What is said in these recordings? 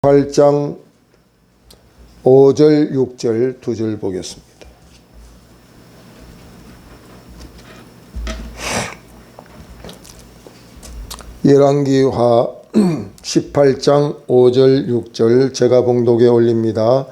8장 5절 6절 2절 보겠습니다. 열왕기하 18장 5절 6절 제가 봉독에 올립니다.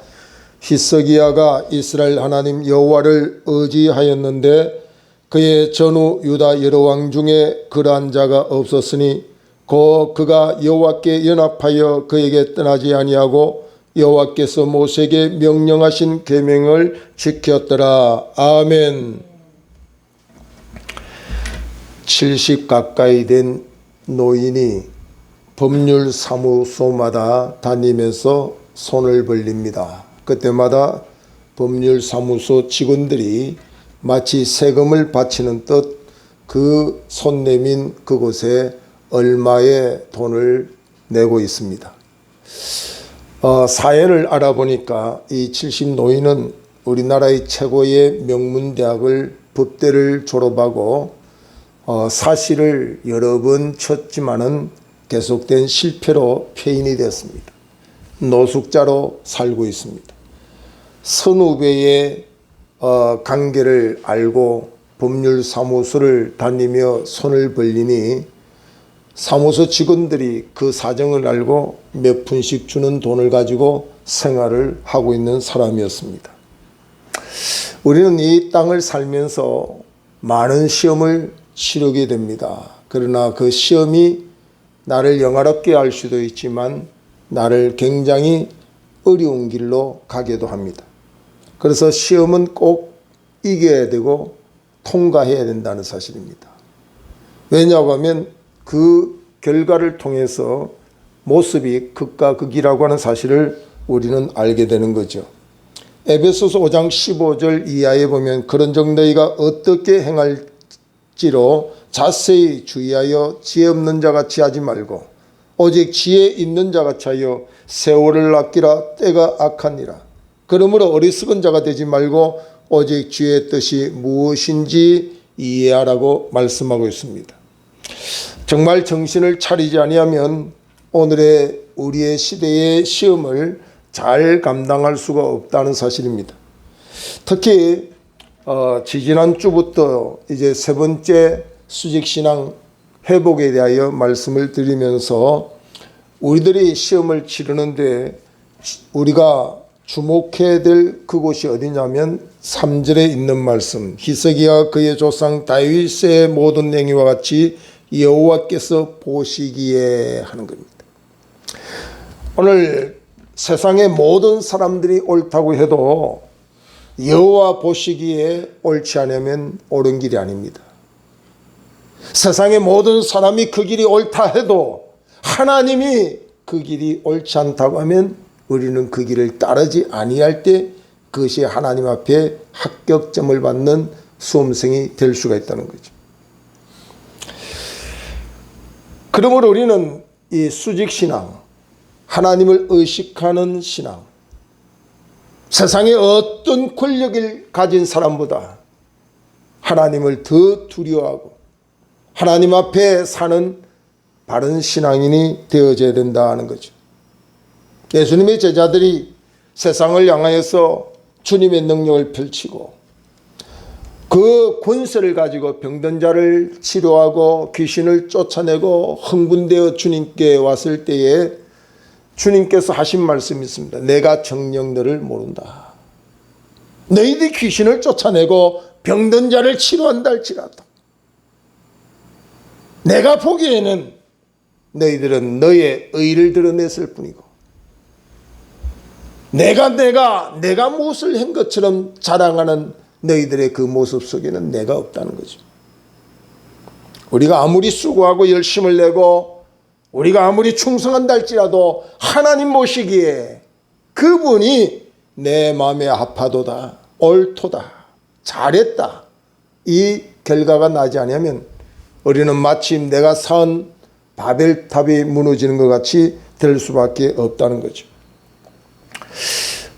히스기야가 이스라엘 하나님 여호와를 의지하였는데 그의 전후 유다 여러 왕 중에 그러한 자가 없었으니 곧 그가 여호와께 연합하여 그에게 떠나지 아니하고 여호와께서 모세에게 명령하신 계명을 지켰더라. 아멘. 70 가까이 된 노인이 법률사무소마다 다니면서 손을 벌립니다. 그때마다 법률사무소 직원들이 마치 세금을 바치는 듯 그 손 내민 그곳에 얼마의 돈을 내고 있습니다. 사연을 알아보니까 이 70 노인은 우리나라의 최고의 명문대학을 법대를 졸업하고 사실을 여러 번 쳤지만은 계속된 실패로 폐인이 됐습니다. 노숙자로 살고 있습니다. 선후배의 관계를 알고 법률사무소를 다니며 손을 벌리니 사무소 직원들이 그 사정을 알고 몇 푼씩 주는 돈을 가지고 생활을 하고 있는 사람이었습니다. 우리는 이 땅을 살면서 많은 시험을 치르게 됩니다. 그러나 그 시험이 나를 영화롭게 할 수도 있지만 나를 굉장히 어려운 길로 가기도 합니다. 그래서 시험은 꼭 이겨야 되고 통과해야 된다는 사실입니다. 왜냐하면 그 결과를 통해서 모습이 극과 극이라고 하는 사실을 우리는 알게 되는 거죠. 에베소서 5장 15절 이하에 보면 그런즉 너희가 어떻게 행할지로 자세히 주의하여 지혜 없는 자같이 하지 말고 오직 지혜 있는 자같이 하여 세월을 아끼라 때가 악하니라. 그러므로 어리석은 자가 되지 말고 오직 주의 뜻이 무엇인지 이해하라고 말씀하고 있습니다. 정말 정신을 차리지 아니하면 오늘의 우리의 시대의 시험을 잘 감당할 수가 없다는 사실입니다. 특히 지지난주부터 이제 세 번째 수직신앙 회복에 대하여 말씀을 드리면서 우리들이 시험을 치르는데 우리가 주목해야 될 그곳이 어디냐면 3절에 있는 말씀, 히스기야가 그의 조상 다윗의 모든 행위와 같이 여호와께서 보시기에 하는 겁니다. 오늘 세상의 모든 사람들이 옳다고 해도 여호와 보시기에 옳지 않으면 옳은 길이 아닙니다. 세상의 모든 사람이 그 길이 옳다 해도 하나님이 그 길이 옳지 않다고 하면 우리는 그 길을 따르지 아니할 때 그것이 하나님 앞에 합격점을 받는 수험생이 될 수가 있다는 거죠. 그러므로 우리는 이 수직신앙, 하나님을 의식하는 신앙, 세상의 어떤 권력을 가진 사람보다 하나님을 더 두려워하고 하나님 앞에 사는 바른 신앙인이 되어져야 된다는 거죠. 예수님의 제자들이 세상을 향하여서 주님의 능력을 펼치고 그 권세를 가지고 병든 자를 치료하고 귀신을 쫓아내고 흥분되어 주님께 왔을 때에 주님께서 하신 말씀이 있습니다. 내가 정녕 너를 모른다. 너희들이 귀신을 쫓아내고 병든 자를 치료한다 할지라도 내가 보기에는 너희들은 너의 의를 드러냈을 뿐이고 내가 무엇을 한 것처럼 자랑하는 너희들의 그 모습 속에는 내가 없다는 거죠. 우리가 아무리 수고하고 열심을 내고 우리가 아무리 충성한다 할지라도 하나님 보시기에 그분이 내 마음에 합하도다, 옳도다, 잘했다 이 결과가 나지 않으면 우리는 마침 내가 쌓은 바벨탑이 무너지는 것 같이 될 수밖에 없다는 거죠.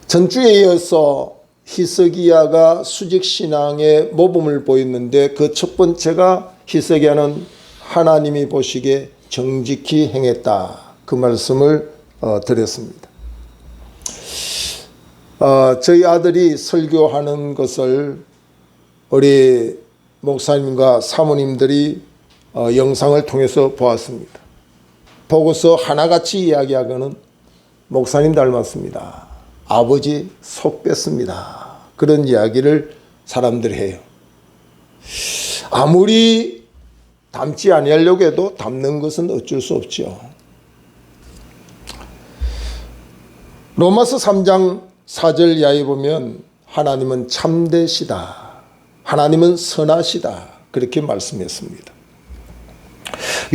전주에 이어서 히스기야가 수직신앙의 모범을 보였는데 그 첫 번째가 히스기야는 하나님이 보시기에 정직히 행했다. 그 말씀을 드렸습니다. 저희 아들이 설교하는 것을 우리 목사님과 사모님들이 영상을 통해서 보았습니다. 보고서 하나같이 이야기하고는 목사님 닮았습니다. 아버지 속 뺐습니다. 그런 이야기를 사람들이 해요. 아무리 닮지 아니하려고 해도 닮는 것은 어쩔 수 없죠. 로마서 3장 4절 이하에 보면 하나님은 참되시다. 하나님은 선하시다. 그렇게 말씀했습니다.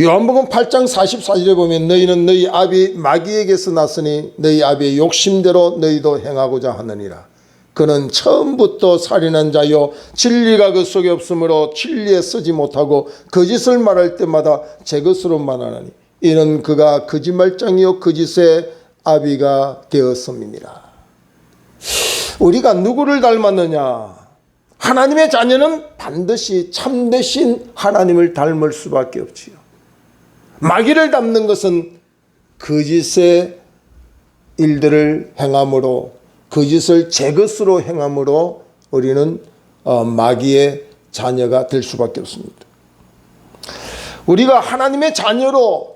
요한복음 8장 44절에 보면 너희는 너희 아비 마귀에게서 났으니 너희 아비의 욕심대로 너희도 행하고자 하느니라. 그는 처음부터 살인한 자요 진리가 그 속에 없으므로 진리에 서지 못하고 거짓을 말할 때마다 제 것으로 말하나니 이는 그가 거짓말장이요 거짓의 아비가 되었음이니라. 우리가 누구를 닮았느냐? 하나님의 자녀는 반드시 참되신 하나님을 닮을 수밖에 없지요. 마귀를 닮는 것은 거짓의 일들을 행함으로, 거짓을 제 것으로 행함으로 우리는 마귀의 자녀가 될 수밖에 없습니다. 우리가 하나님의 자녀로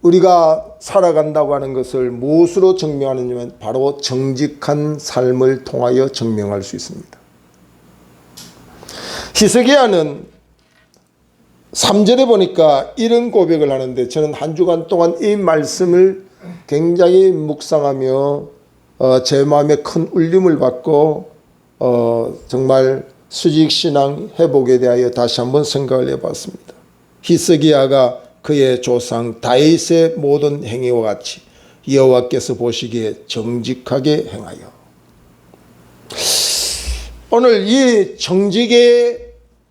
우리가 살아간다고 하는 것을 무엇으로 증명하느냐면 바로 정직한 삶을 통하여 증명할 수 있습니다. 히스기야는 3절에 보니까 이런 고백을 하는데 저는 한 주간 동안 이 말씀을 굉장히 묵상하며 제 마음에 큰 울림을 받고 정말 수직신앙 회복에 대하여 다시 한번 생각을 해봤습니다. 히스기야가 그의 조상 다윗의 모든 행위와 같이 여호와께서 보시기에 정직하게 행하여, 오늘 이 정직의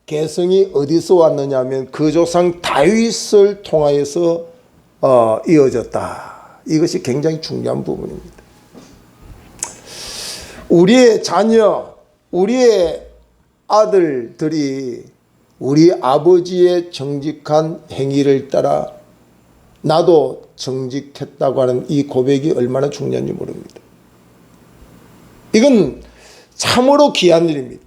개성이 어디서 왔느냐 하면 그 조상 다윗을 통하여서 이어졌다. 이것이 굉장히 중요한 부분입니다. 우리의 자녀, 우리의 아들들이 우리 아버지의 정직한 행위를 따라 나도 정직했다고 하는 이 고백이 얼마나 중요한지 모릅니다. 이건 참으로 귀한 일입니다.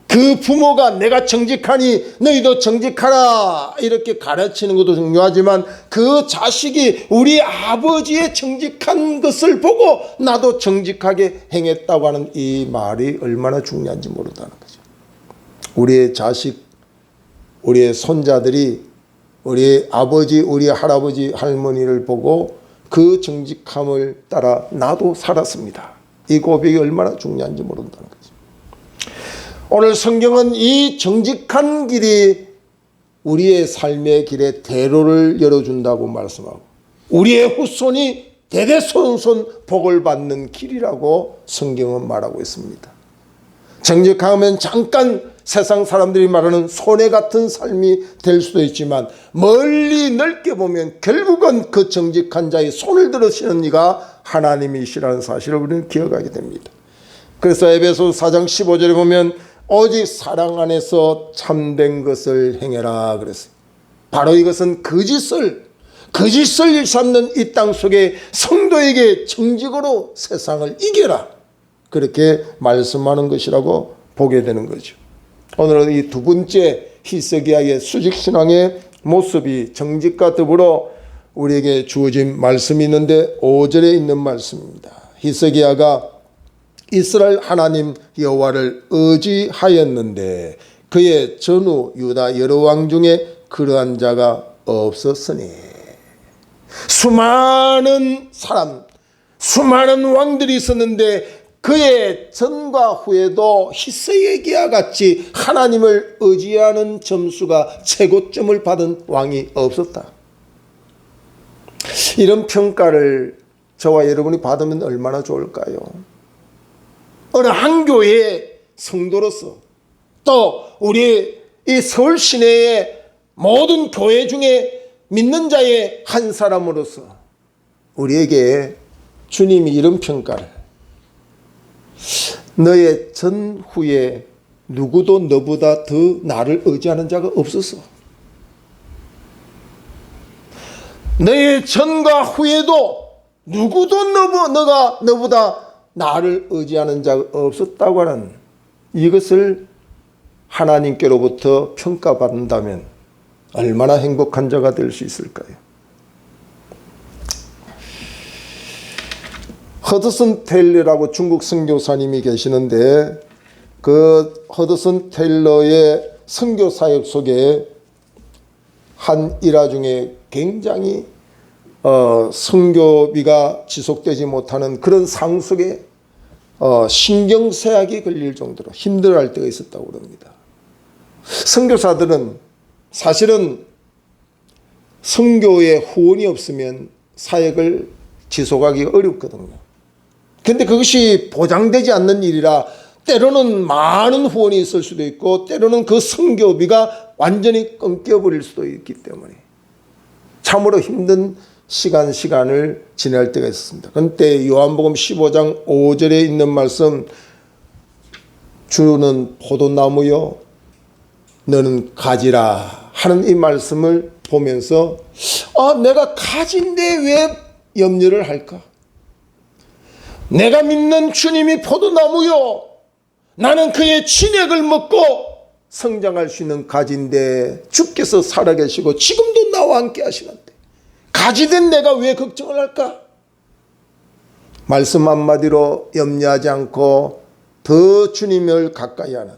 그 부모가 내가 정직하니 너희도 정직하라 이렇게 가르치는 것도 중요하지만 그 자식이 우리 아버지의 정직한 것을 보고 나도 정직하게 행했다고 하는 이 말이 얼마나 중요한지 모른다는 거죠. 우리의 자식, 우리의 손자들이 우리 아버지, 우리 할아버지, 할머니를 보고 그 정직함을 따라 나도 살았습니다. 이 고백이 얼마나 중요한지 모른다는 거죠. 오늘 성경은 이 정직한 길이 우리의 삶의 길에 대로를 열어준다고 말씀하고 우리의 후손이 대대손손 복을 받는 길이라고 성경은 말하고 있습니다. 정직하면 잠깐 세상 사람들이 말하는 손해 같은 삶이 될 수도 있지만 멀리 넓게 보면 결국은 그 정직한 자의 손을 들으시는 이가 하나님이시라는 사실을 우리는 기억하게 됩니다. 그래서 에베소서 4장 15절에 보면 오직 사랑 안에서 참된 것을 행해라 그랬어요. 바로 이것은 거짓을 일삼는 이 땅 속에 성도에게 정직으로 세상을 이겨라 그렇게 말씀하는 것이라고 보게 되는 거죠. 오늘은 이 두 번째 히스기야의 수직신앙의 모습이 정직과 더불어 우리에게 주어진 말씀이 있는데 5절에 있는 말씀입니다. 히스기야가 이스라엘 하나님 여호와를 의지하였는데 그의 전후 유다 여러 왕 중에 그러한 자가 없었으니. 수많은 사람, 수많은 왕들이 있었는데 그의 전과 후에도 히스기야와 같이 하나님을 의지하는 점수가 최고점을 받은 왕이 없었다. 이런 평가를 저와 여러분이 받으면 얼마나 좋을까요? 어느 한 교회의 성도로서 또 우리 이 서울 시내의 모든 교회 중에 믿는 자의 한 사람으로서 우리에게 주님이 이런 평가를, 너의 전후에 누구도 너보다 더 나를 의지하는 자가 없었어. 너의 전과 후에도 누구도 너보다 나를 의지하는 자가 없었다고 하는 이것을 하나님께로부터 평가받는다면 얼마나 행복한 자가 될 수 있을까요? 허드슨 테일러라고 중국 선교사님이 계시는데 그 허드슨 테일러의 선교 사역 속에 한 일화 중에 굉장히 선교비가 지속되지 못하는 그런 상황 속에 신경쇠약이 걸릴 정도로 힘들어할 때가 있었다고 합니다. 선교사들은 사실은 선교의 후원이 없으면 사역을 지속하기가 어렵거든요. 그런데 그것이 보장되지 않는 일이라 때로는 많은 후원이 있을 수도 있고 때로는 그 선교비가 완전히 끊겨버릴 수도 있기 때문에 참으로 힘든 시간을 지낼 때가 있었습니다. 그런데 요한복음 15장 5절에 있는 말씀, 주는 포도나무요 너는 가지라 하는 이 말씀을 보면서 내가 가지인데 왜 염려를 할까? 내가 믿는 주님이 포도나무요 나는 그의 진액을 먹고 성장할 수 있는 가지인데 주께서 살아계시고 지금도 나와 함께 하시는데 가지된 내가 왜 걱정을 할까? 말씀 한마디로 염려하지 않고 더 주님을 가까이 하는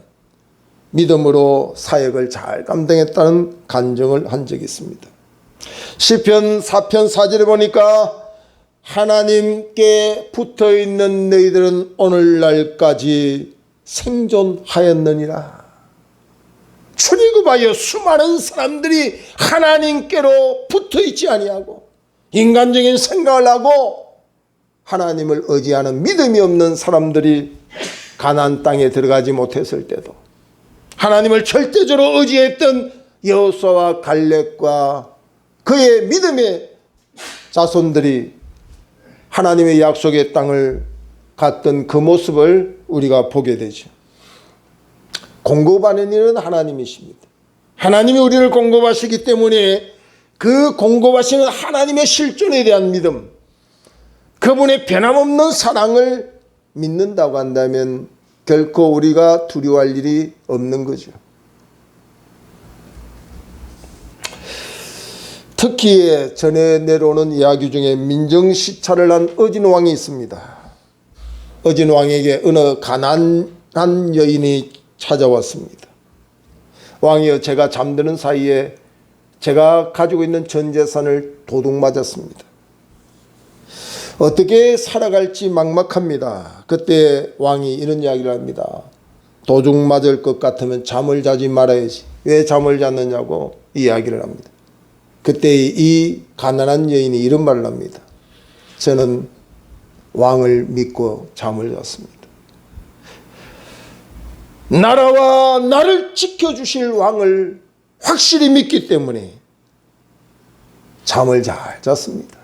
믿음으로 사역을 잘 감당했다는 간증을 한 적이 있습니다. 시편 4편 4절에 보니까 하나님께 붙어있는 너희들은 오늘날까지 생존하였느니라. 출애굽하여 수많은 사람들이 하나님께로 붙어있지 아니하고 인간적인 생각을 하고 하나님을 의지하는 믿음이 없는 사람들이 가나안 땅에 들어가지 못했을 때도 하나님을 절대적으로 의지했던 여호수아와 갈렙과 그의 믿음의 자손들이 하나님의 약속의 땅을 갔던 그 모습을 우리가 보게 되죠. 공급하는 일은 하나님이십니다. 하나님이 우리를 공급하시기 때문에 그 공급하시는 하나님의 실존에 대한 믿음, 그분의 변함없는 사랑을 믿는다고 한다면 결코 우리가 두려워할 일이 없는 거죠. 특히 전해 내려오는 이야기 중에 민정시찰을 한 어진왕이 있습니다. 어진왕에게 어느 가난한 여인이 찾아왔습니다. 왕이여, 제가 잠드는 사이에 제가 가지고 있는 전 재산을 도둑 맞았습니다. 어떻게 살아갈지 막막합니다. 그때 왕이 이런 이야기를 합니다. 도둑 맞을 것 같으면 잠을 자지 말아야지. 왜 잠을 잤느냐고 이야기를 합니다. 그때 이 가난한 여인이 이런 말을 합니다. 저는 왕을 믿고 잠을 잤습니다. 나라와 나를 지켜주실 왕을 확실히 믿기 때문에 잠을 잘 잤습니다.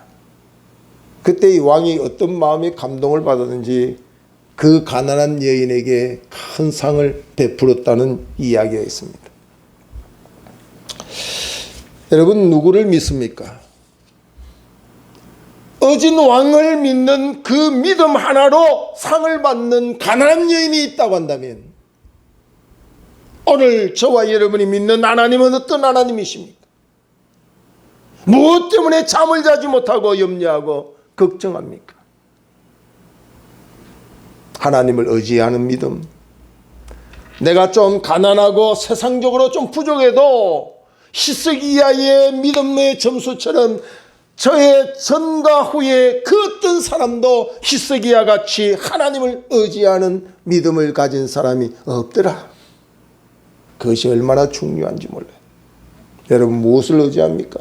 그때 이 왕이 어떤 마음의 감동을 받았는지 그 가난한 여인에게 큰 상을 베풀었다는 이야기가 있습니다. 여러분, 누구를 믿습니까? 어진 왕을 믿는 그 믿음 하나로 상을 받는 가난한 여인이 있다고 한다면 오늘 저와 여러분이 믿는 하나님은 어떤 하나님이십니까? 무엇 때문에 잠을 자지 못하고 염려하고 걱정합니까? 하나님을 의지하는 믿음. 내가 좀 가난하고 세상적으로 좀 부족해도 히스기야의 믿음의 점수처럼 저의 전과 후에 그 어떤 사람도 히스기야 같이 하나님을 의지하는 믿음을 가진 사람이 없더라. 그것이 얼마나 중요한지 몰라요. 여러분, 무엇을 의지합니까?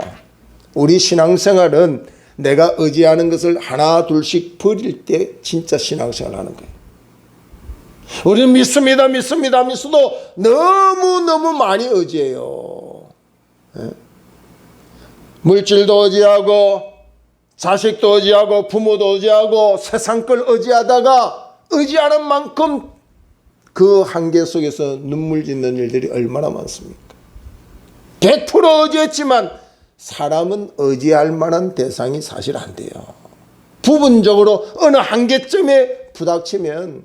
우리 신앙생활은 내가 의지하는 것을 하나 둘씩 버릴 때 진짜 신앙생활 하는 거예요. 우리는 믿습니다 믿어도 너무너무 많이 의지해요. 물질도 의지하고 자식도 의지하고 부모도 의지하고 세상 걸 의지하다가 의지하는 만큼 그 한계 속에서 눈물 짓는 일들이 얼마나 많습니까? 100% 의지했지만 사람은 의지할 만한 대상이 사실 안 돼요. 부분적으로 어느 한계점에 부닥치면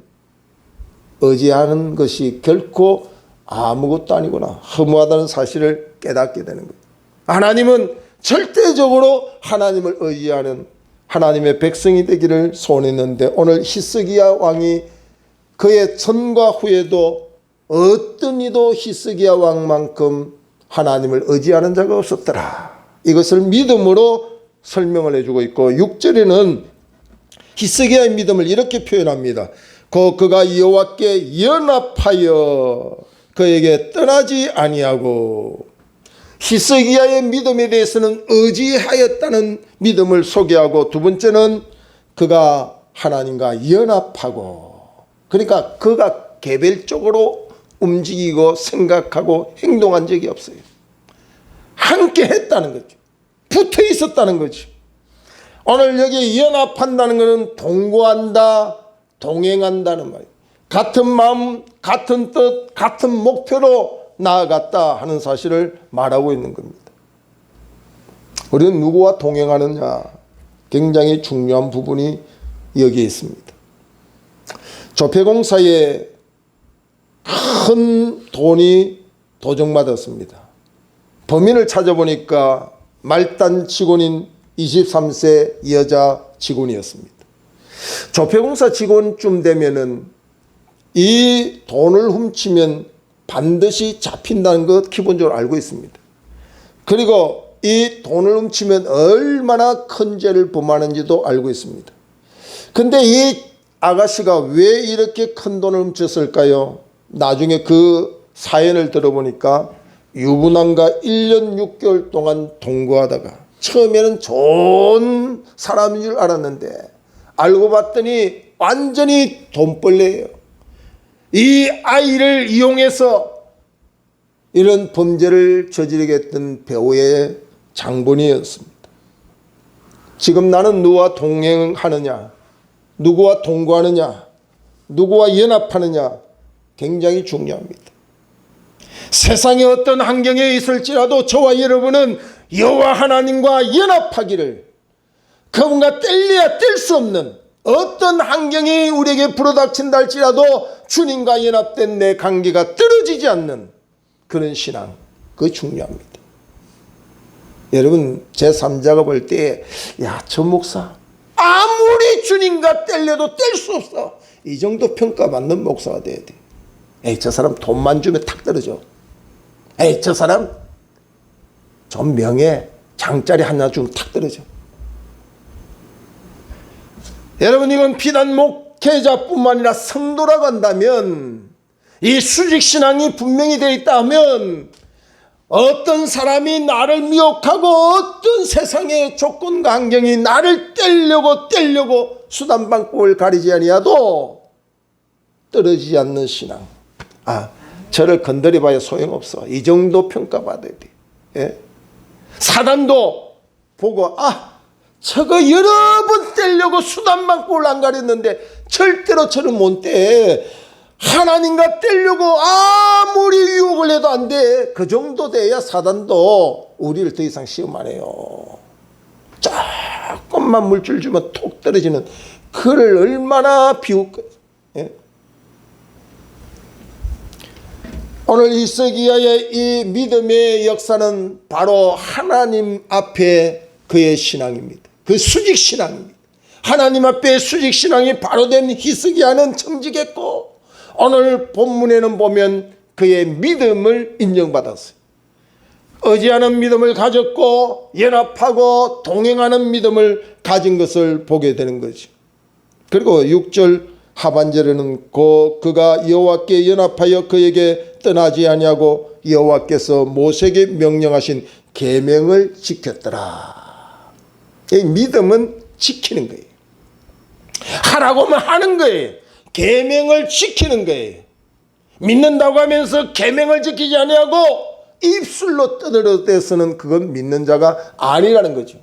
의지하는 것이 결코 아무것도 아니구나, 허무하다는 사실을 깨닫게 되는 거예요. 하나님은 절대적으로 하나님을 의지하는 하나님의 백성이 되기를 소원했는데, 오늘 히스기야 왕이 그의 전과 후에도 어떤 이도 히스기야 왕만큼 하나님을 의지하는 자가 없었더라. 이것을 믿음으로 설명을 해주고 있고, 6절에는 히스기야의 믿음을 이렇게 표현합니다. 그가 여호와께 연합하여 그에게 떠나지 아니하고, 히스기야의 믿음에 대해서는 의지하였다는 믿음을 소개하고, 두 번째는 그가 하나님과 연합하고, 그러니까 그가 개별적으로 움직이고 생각하고 행동한 적이 없어요. 함께 했다는 거죠. 붙어 있었다는 거죠. 오늘 여기 연합한다는 것은 동거한다, 동행한다는 말이에요. 같은 마음, 같은 뜻, 같은 목표로 나아갔다 하는 사실을 말하고 있는 겁니다. 우리는 누구와 동행하느냐, 굉장히 중요한 부분이 여기에 있습니다. 조폐공사에 큰 돈이 도적맞았습니다. 범인을 찾아보니까 말단 직원인 23세 여자 직원이었습니다. 조폐공사 직원쯤 되면은 이 돈을 훔치면 반드시 잡힌다는 것 기본적으로 알고 있습니다. 그리고 이 돈을 훔치면 얼마나 큰 죄를 범하는지도 알고 있습니다. 근데 이 아가씨가 왜 이렇게 큰 돈을 훔쳤을까요? 나중에 그 사연을 들어보니까 유부남과 1년 6개월 동안 동거하다가, 처음에는 좋은 사람인 줄 알았는데 알고 봤더니 완전히 돈벌레예요. 이 아이를 이용해서 이런 범죄를 저지르게 했던 배우의 장본인이었습니다. 지금 나는 누구와 동행하느냐, 누구와 동거하느냐, 누구와 연합하느냐, 굉장히 중요합니다. 세상에 어떤 환경에 있을지라도 저와 여러분은 여호와 하나님과 연합하기를, 그분과 뗄래야 뗄 수 없는 어떤 환경이 우리에게 불어닥친다 할지라도 주님과 연합된 내 관계가 떨어지지 않는 그런 신앙, 그거 중요합니다. 여러분, 제3자가 볼 때 야, 저 목사 아무리 주님과 뗄래도 뗄 수 없어, 이 정도 평가받는 목사가 돼야 돼. 에이, 저 사람 돈만 주면 탁 떨어져. 에이, 저 사람 좀 명예 장짜리 하나 주면 탁 떨어져. 여러분, 이건 비단 목회자뿐만 아니라 성도라고 한다면, 이 수직신앙이 분명히 되어 있다 하면, 어떤 사람이 나를 미혹하고 어떤 세상의 조건과 환경이 나를 떼려고 수단방법을 가리지 아니하도 떨어지지 않는 신앙. 저를 건드려봐야 소용없어, 이 정도 평가받아야 돼. 예? 사단도 보고 저거 여러 번 떼려고 수단방법을 안 가렸는데 절대로 저를 못 떼. 하나님과 떼려고 아무리 유혹을 해도 안 돼. 그 정도 돼야 사단도 우리를 더 이상 시험 안 해요. 조금만 물줄 주면 톡 떨어지는, 그를 얼마나 비웃고. 예? 오늘 히스기야의 이 믿음의 역사는 바로 하나님 앞에 그의 신앙입니다. 그 수직신앙입니다. 하나님 앞에 수직신앙이 바로 된 히스기야는 정직했고, 오늘 본문에는 보면 그의 믿음을 인정받았어요. 의지하는 믿음을 가졌고 연합하고 동행하는 믿음을 가진 것을 보게 되는 거죠. 그리고 6절 하반절에는 그가 여호와께 연합하여 그에게 떠나지 아니하고 여호와께서 모세에게 명령하신 계명을 지켰더라. 이 믿음은 지키는 거예요. 하라고 하면 하는 거예요. 계명을 지키는 거예요. 믿는다고 하면서 계명을 지키지 아니하고 입술로 떠들어대서는 그건 믿는 자가 아니라는 거죠.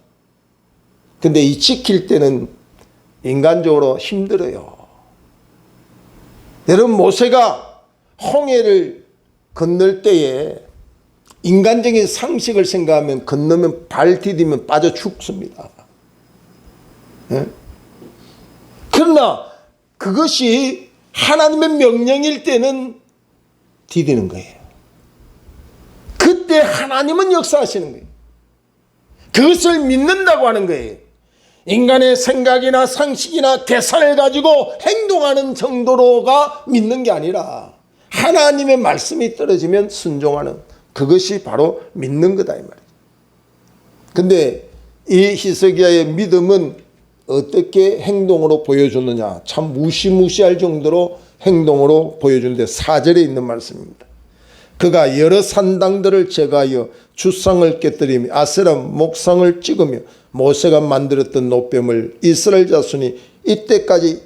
근데 이 지킬 때는 인간적으로 힘들어요. 여러분, 모세가 홍해를 건널 때에 인간적인 상식을 생각하면 건너면 발 디디면 빠져 죽습니다. 예? 그러나 그것이 하나님의 명령일 때는 디디는 거예요. 그때 하나님은 역사하시는 거예요. 그것을 믿는다고 하는 거예요. 인간의 생각이나 상식이나 계산을 가지고 행동하는 정도로가 믿는 게 아니라 하나님의 말씀이 떨어지면 순종하는, 그것이 바로 믿는 거다 이 말이에요. 근데 이 히스기야의 믿음은 어떻게 행동으로 보여줬느냐, 참 무시무시할 정도로 행동으로 보여주는데 4절에 있는 말씀입니다. 그가 여러 산당들을 제거하여 주상을 깨뜨리며 아세라 목상을 찍으며 모세가 만들었던 노뱀을 이스라엘 자손이 이때까지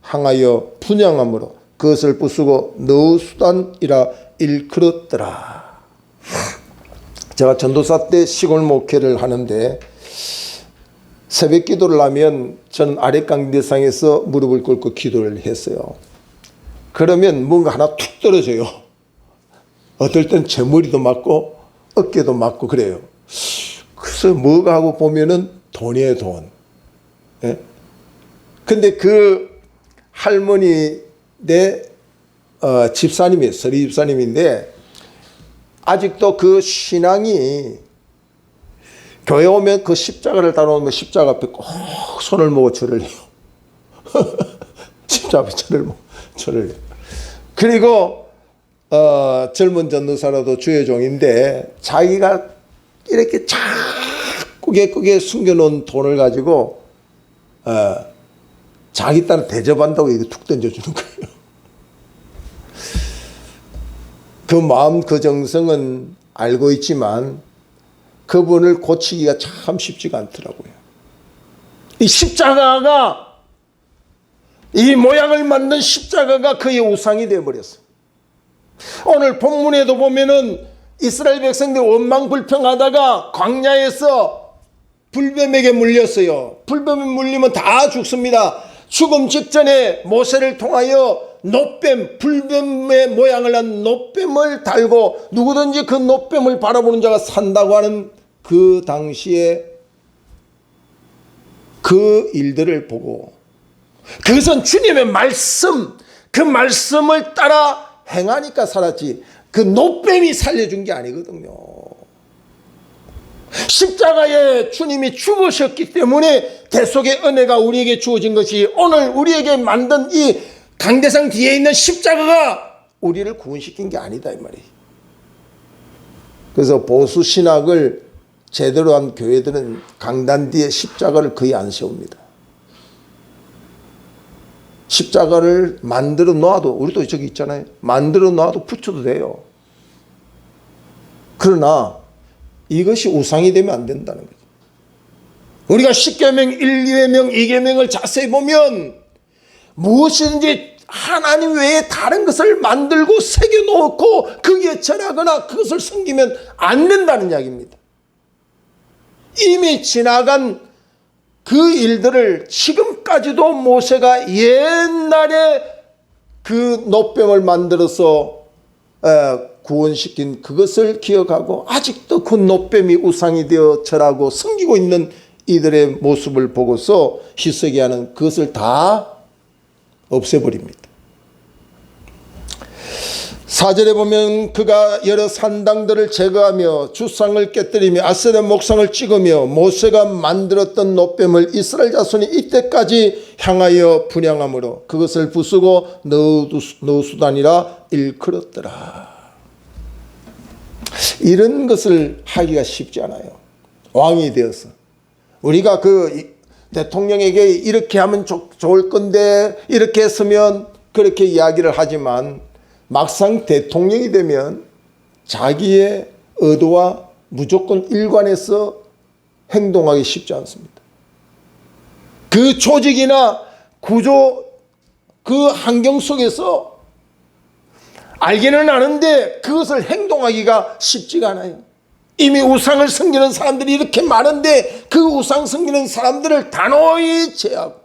향하여 분향함으로 그것을 부수고 너수단이라 일컬었더라. 제가 전도사 때 시골 목회를 하는데 새벽 기도를 하면 전 아랫강대상에서 무릎을 꿇고 기도를 했어요. 그러면 뭔가 하나 툭 떨어져요. 어떨 땐 제 머리도 맞고 어깨도 맞고 그래요. 그래서 뭐가 하고 보면은 돈이에요, 돈. 예? 근데 그 할머니 내 집사님이에요. 서리 집사님인데 아직도 그 신앙이, 교회 오면 그 십자가를 따라오면 십자가 앞에 꼭 손을 모고 절을 해요. 십자가 앞에 절을 해요. 그리고 젊은 전도사라도 주의 종인데 자기가 이렇게 자꾸 깨끗하게 숨겨놓은 돈을 가지고 자기 딸을 대접한다고 이렇게 툭 던져주는 거예요. 그 마음 그 정성은 알고 있지만 그분을 고치기가 참 쉽지가 않더라고요. 이 십자가가, 이 모양을 만든 십자가가 그의 우상이 되어버렸어요. 오늘 본문에도 보면은 이스라엘 백성들 원망불평하다가 광야에서 불뱀에게 물렸어요. 불뱀에 물리면 다 죽습니다. 죽음 직전에 모세를 통하여 노뱀, 불뱀의 모양을 한 노뱀을 달고 누구든지 그 노뱀을 바라보는 자가 산다고 하는 그 당시에 그 일들을 보고, 그것은 주님의 말씀, 그 말씀을 따라 행하니까 살았지 그 노뱀이 살려준 게 아니거든요. 십자가에 주님이 죽으셨기 때문에 대속의 은혜가 우리에게 주어진 것이, 오늘 우리에게 만든 이 강대상 뒤에 있는 십자가가 우리를 구원시킨 게 아니다 이 말이에요. 그래서 보수 신학을 제대로 한 교회들은 강단 뒤에 십자가를 거의 안 세웁니다. 십자가를 만들어 놔도, 우리도 저기 있잖아요, 만들어 놔도 붙여도 돼요. 그러나 이것이 우상이 되면 안 된다는 거죠. 우리가 10계명, 1, 2계명, 2계명을 자세히 보면 무엇이든지 하나님 외에 다른 것을 만들고 새겨놓고 거기에 절하거나 그것을 섬기면 안 된다는 이야기입니다. 이미 지나간 그 일들을 지금까지도 모세가 옛날에 그 노뱀을 만들어서 구원시킨 그것을 기억하고 아직도 그 노뱀이 우상이 되어 절하고 섬기고 있는 이들의 모습을 보고서 히스기야는 그것을 다 없애버립니다. 4절에 보면 그가 여러 산당들을 제거하며 주상을 깨뜨리며 아세라 목상을 찍으며 모세가 만들었던 노뱀을 이스라엘 자손이 이때까지 향하여 분향함으로 그것을 부수고 너수단이라 일컬었더라. 이런 것을 하기가 쉽지 않아요. 왕이 되어서 우리가 그 대통령에게 이렇게 하면 좋을 건데 이렇게 했으면 그렇게 이야기를 하지만 막상 대통령이 되면 자기의 의도와 무조건 일관해서 행동하기 쉽지 않습니다. 그 조직이나 구조, 그 환경 속에서 알기는 아는데 그것을 행동하기가 쉽지가 않아요. 이미 우상을 섬기는 사람들이 이렇게 많은데 그 우상 섬기는 사람들을 단호히 제하고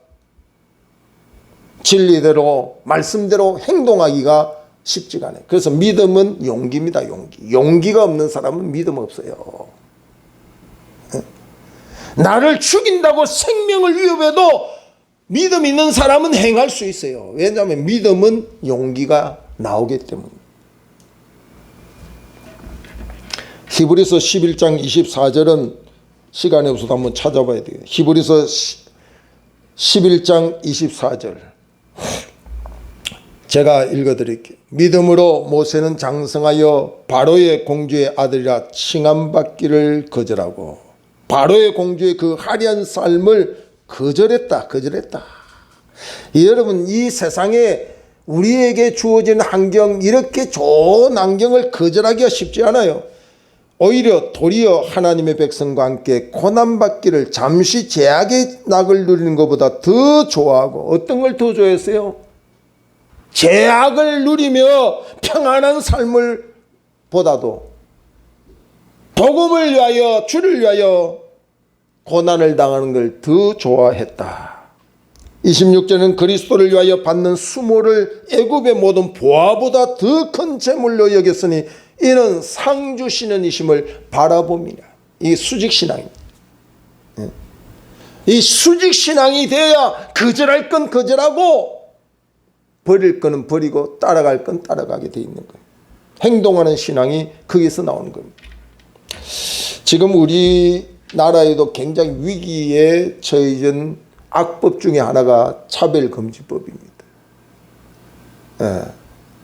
진리대로 말씀대로 행동하기가 쉽지가 않아요. 그래서 믿음은 용기입니다. 용기. 용기가 없는 사람은 믿음 없어요. 나를 죽인다고 생명을 위협해도 믿음 있는 사람은 행할 수 있어요. 왜냐하면 믿음은 용기가 나오기 때문에. 히브리서 11장 24절은 시간이 없어서 한번 찾아봐야 돼요. 히브리서 11장 24절 제가 읽어드릴게요. 믿음으로 모세는 장성하여 바로의 공주의 아들이라 칭함받기를 거절하고 바로의 공주의 그 화려한 삶을 거절했다. 여러분, 이 세상에 우리에게 주어진 환경, 이렇게 좋은 환경을 거절하기가 쉽지 않아요. 오히려 도리어 하나님의 백성과 함께 고난받기를, 잠시 제약의 낙을 누리는 것보다 더 좋아하고, 어떤 걸 더 좋아했어요? 제약을 누리며 평안한 삶을 보다도 복음을 위하여, 주를 위하여 고난을 당하는 걸 더 좋아했다. 26절은 그리스도를 위하여 받는 수모를 애굽의 모든 보화보다 더 큰 재물로 여겼으니 이는 상 주시는 이심을 바라봅니다. 이 수직신앙입니다. 이 수직신앙이 돼야 거절할 건 거절하고 버릴 거는 버리고 따라갈 건 따라가게 돼 있는 거예요. 행동하는 신앙이 거기서 나오는 겁니다. 지금 우리나라에도 굉장히 위기에 처해진 악법 중에 하나가 차별금지법입니다.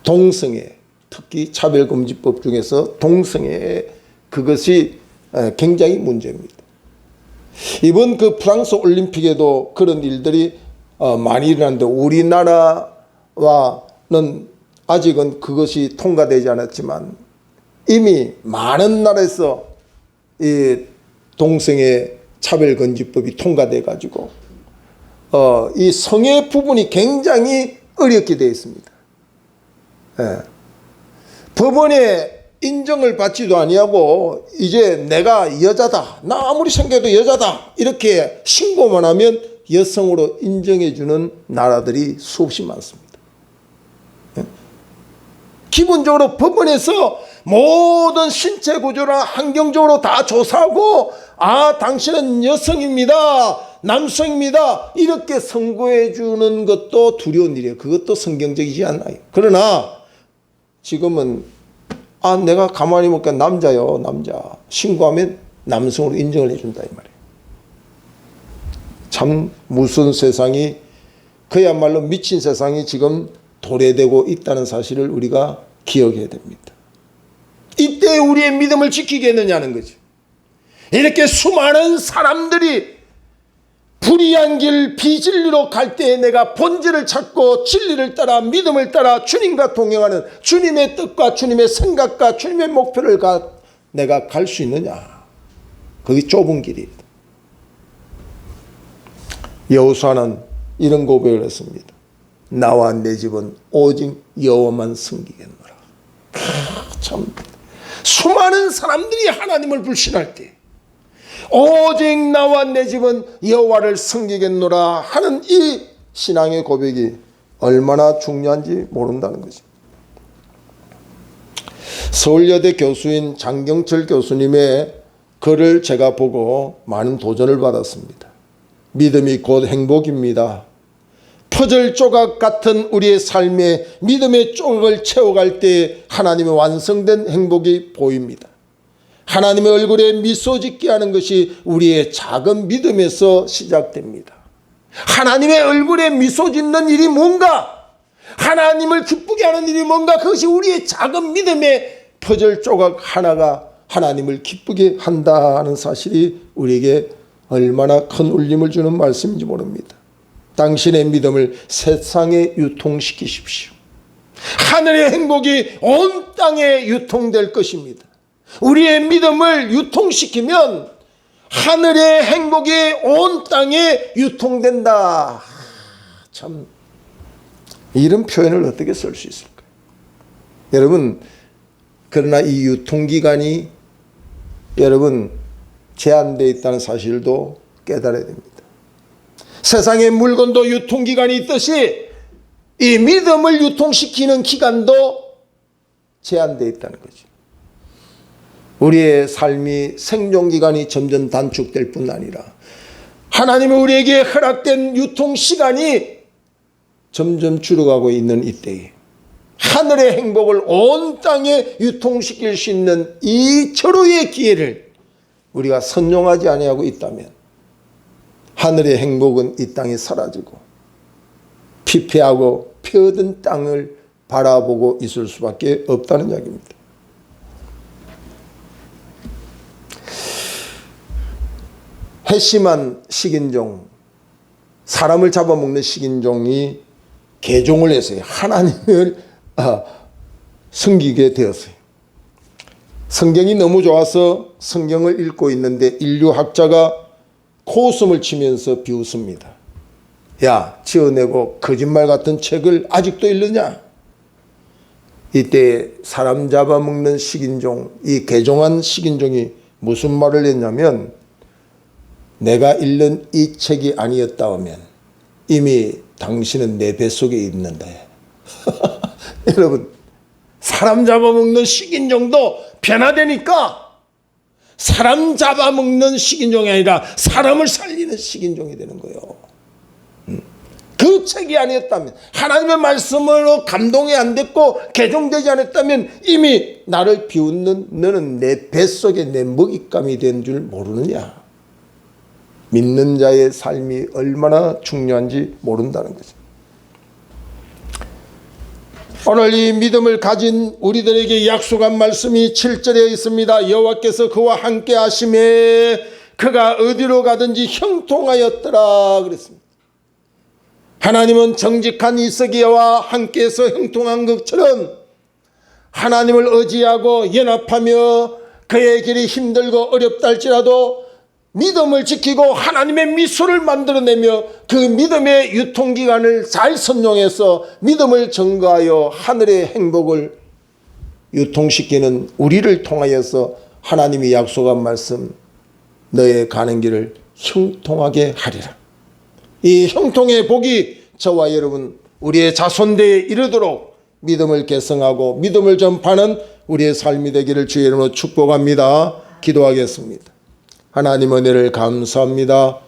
동성애, 특히 차별금지법 중에서 동성애, 그것이 굉장히 문제입니다. 이번 그 프랑스 올림픽에도 그런 일들이 많이 일어났는데 우리나라와는 아직은 그것이 통과되지 않았지만 이미 많은 나라에서 이 동성애 차별금지법이 통과돼 가지고 이 성애 부분이 굉장히 어렵게 되어 있습니다. 법원에 인정을 받지도 아니하고 이제 내가 여자다, 나 아무리 생각해도 여자다, 이렇게 신고만 하면 여성으로 인정해 주는 나라들이 수없이 많습니다. 기본적으로 법원에서 모든 신체 구조나 환경적으로 다 조사하고, 아, 당신은 여성입니다, 남성입니다, 이렇게 선고해 주는 것도 두려운 일이에요. 그것도 성경적이지 않나요? 그러나 지금은 내가 가만히 보니까 남자요, 남자 신고하면 남성으로 인정을 해준다 이 말이에요. 참 무슨 세상이, 그야말로 미친 세상이 지금 도래되고 있다는 사실을 우리가 기억해야 됩니다. 이때 우리의 믿음을 지키겠느냐는 거죠. 이렇게 수많은 사람들이 불의한 길, 비진리로 갈 때에 내가 본질을 찾고 진리를 따라 믿음을 따라 주님과 동행하는, 주님의 뜻과 주님의 생각과 주님의 목표를 내가 갈 수 있느냐. 그게 좁은 길이에요. 여호수아는 이런 고백을 했습니다. 나와 내 집은 오직 여호와만 섬기겠노라. 참 수많은 사람들이 하나님을 불신할 때 오직 나와 내 집은 여호와를 섬기겠노라 하는 이 신앙의 고백이 얼마나 중요한지 모른다는 거죠. 서울여대 교수인 장경철 교수님의 글을 제가 보고 많은 도전을 받았습니다. 믿음이 곧 행복입니다. 퍼즐 조각 같은 우리의 삶에 믿음의 조각을 채워갈 때 하나님의 완성된 행복이 보입니다. 하나님의 얼굴에 미소 짓게 하는 것이 우리의 작은 믿음에서 시작됩니다. 하나님의 얼굴에 미소 짓는 일이 뭔가, 하나님을 기쁘게 하는 일이 뭔가, 그것이 우리의 작은 믿음의 퍼즐 조각 하나가 하나님을 기쁘게 한다는 사실이 우리에게 얼마나 큰 울림을 주는 말씀인지 모릅니다. 당신의 믿음을 세상에 유통시키십시오. 하늘의 행복이 온 땅에 유통될 것입니다. 우리의 믿음을 유통시키면 하늘의 행복이 온 땅에 유통된다. 참, 이런 표현을 어떻게 쓸 수 있을까요? 여러분, 그러나 이 유통기간이 여러분 제한되어 있다는 사실도 깨달아야 됩니다. 세상의 물건도 유통기간이 있듯이 이 믿음을 유통시키는 기간도 제한되어 있다는 거죠. 우리의 삶이 생존기간이 점점 단축될 뿐 아니라 하나님이 우리에게 허락된 유통시간이 점점 줄어가고 있는 이때에 하늘의 행복을 온 땅에 유통시킬 수 있는 이 절호의 기회를 우리가 선용하지 아니하고 있다면 하늘의 행복은 이 땅에 사라지고 피폐하고 펴든 땅을 바라보고 있을 수밖에 없다는 이야기입니다. 회심한 식인종, 사람을 잡아먹는 식인종이 개종을 해서요 하나님을 섬기게 되었어요. 성경이 너무 좋아서 성경을 읽고 있는데 인류학자가 코웃음을 치면서 비웃습니다. 야, 지어내고 거짓말 같은 책을 아직도 읽느냐? 이때 사람 잡아먹는 식인종, 이 개종한 식인종이 무슨 말을 했냐면, 내가 읽는 이 책이 아니었다면 이미 당신은 내 뱃속에 있는데. 여러분, 사람 잡아먹는 식인종도 변화되니까 사람 잡아먹는 식인종이 아니라 사람을 살리는 식인종이 되는 거예요. 그 책이 아니었다면, 하나님의 말씀으로 감동이 안 됐고 개종되지 않았다면 이미 나를 비웃는 너는 내 뱃속에 내 먹잇감이 된 줄 모르느냐. 믿는 자의 삶이 얼마나 중요한지 모른다는 거죠. 오늘 이 믿음을 가진 우리들에게 약속한 말씀이 7절에 있습니다. 여호와께서 그와 함께 하심에 그가 어디로 가든지 형통하였더라 그랬습니다. 하나님은 정직한 이스기야와 함께해서 형통한 것처럼 하나님을 의지하고 연합하며 그의 길이 힘들고 어렵다 할지라도 믿음을 지키고 하나님의 미소를 만들어내며 그 믿음의 유통기간을 잘 선용해서 믿음을 증거하여 하늘의 행복을 유통시키는 우리를 통하여서 하나님이 약속한 말씀, 너의 가는 길을 형통하게 하리라. 이 형통의 복이 저와 여러분 우리의 자손대에 이르도록 믿음을 계승하고 믿음을 전파하는 우리의 삶이 되기를 주의 이름으로 축복합니다. 기도하겠습니다. 하나님 은혜를 감사합니다.